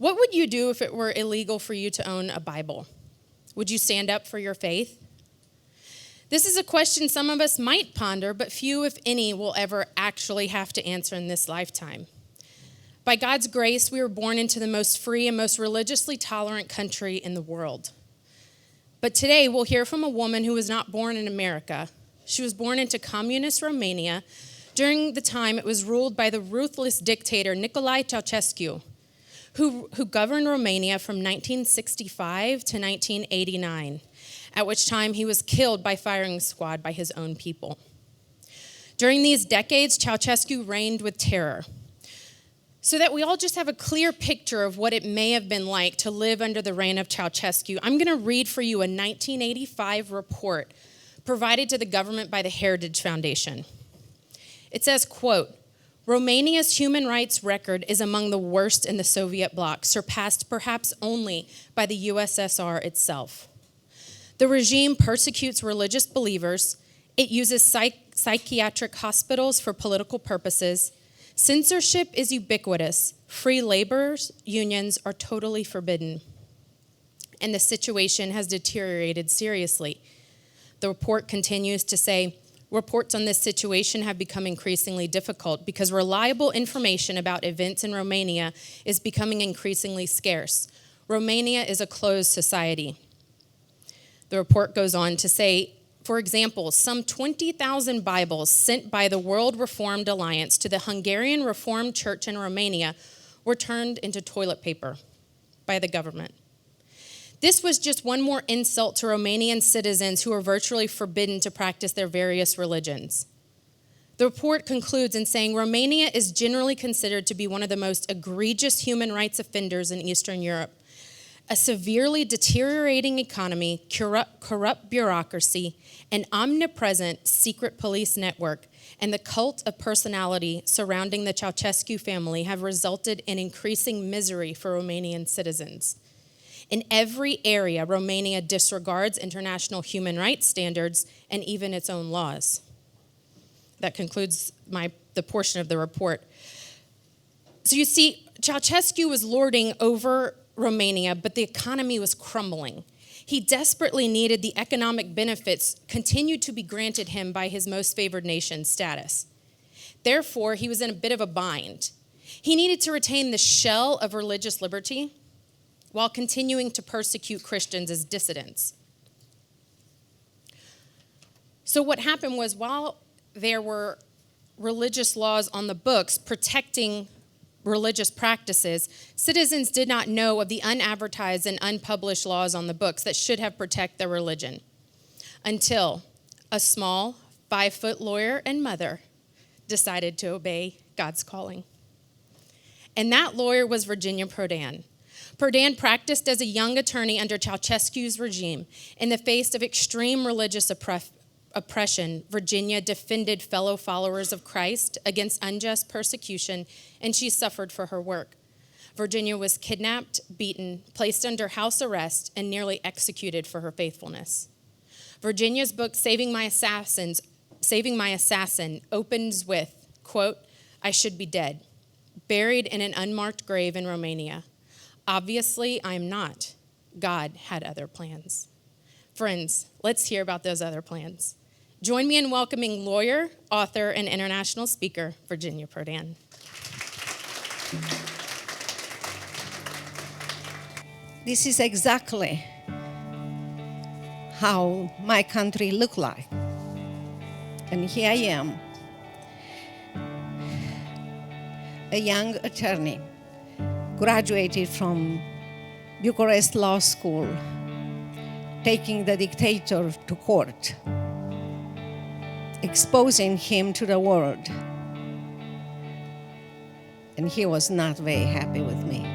What would you do if it were illegal for you to own a Bible? Would you stand up for your faith? This is a question some of us might ponder, but few, if any, will ever actually have to answer in this lifetime. By God's grace, we were born into the most free and most religiously tolerant country in the world. But today, we'll hear from a woman who was not born in America. She was born into communist Romania during the time it was ruled by the ruthless dictator Nicolae Ceausescu, who governed Romania from 1965 to 1989, at which time he was killed by firing squad by his own people. During these decades, Ceausescu reigned with terror. So that we all just have a clear picture of what it may have been like to live under the reign of Ceausescu, I'm going to read for you a 1985 report provided to the government by the Heritage Foundation. It says, quote, Romania's human rights record is among the worst in the Soviet bloc, surpassed perhaps only by the USSR itself. The regime persecutes religious believers. It uses psychiatric hospitals for political purposes. Censorship is ubiquitous. Free labor unions are totally forbidden. And the situation has deteriorated seriously. The report continues to say, reports on this situation have become increasingly difficult because reliable information about events in Romania is becoming increasingly scarce. Romania is a closed society. The report goes on to say, for example, some 20,000 Bibles sent by the World Reformed Alliance to the Hungarian Reformed Church in Romania were turned into toilet paper by the government. This was just one more insult to Romanian citizens who are virtually forbidden to practice their various religions. The report concludes in saying Romania is generally considered to be one of the most egregious human rights offenders in Eastern Europe. A severely deteriorating economy, corrupt bureaucracy, an omnipresent secret police network, and the cult of personality surrounding the Ceausescu family have resulted in increasing misery for Romanian citizens. In every area, Romania disregards international human rights standards and even its own laws. That concludes the portion of the report. So you see, Ceausescu was lording over Romania, but the economy was crumbling. He desperately needed the economic benefits continued to be granted him by his most favored nation status. Therefore, he was in a bit of a bind. He needed to retain the shell of religious liberty while continuing to persecute Christians as dissidents. So what happened was, while there were religious laws on the books protecting religious practices, citizens did not know of the unadvertised and unpublished laws on the books that should have protected their religion, until a small 5-foot lawyer and mother decided to obey God's calling. And that lawyer was Virginia Prodan. Prodan practiced as a young attorney under Ceausescu's regime. In the face of extreme religious oppression, Virginia defended fellow followers of Christ against unjust persecution, and she suffered for her work. Virginia was kidnapped, beaten, placed under house arrest, and nearly executed for her faithfulness. Virginia's book, Saving My Assassin, opens with, quote, I should be dead, buried in an unmarked grave in Romania. Obviously, I'm not. God had other plans. Friends, let's hear about those other plans. Join me in welcoming lawyer, author, and international speaker, Virginia Prodan. This is exactly how my country looked like. And here I am, a young attorney, graduated from Bucharest Law School, taking the dictator to court, exposing him to the world. And he was not very happy with me.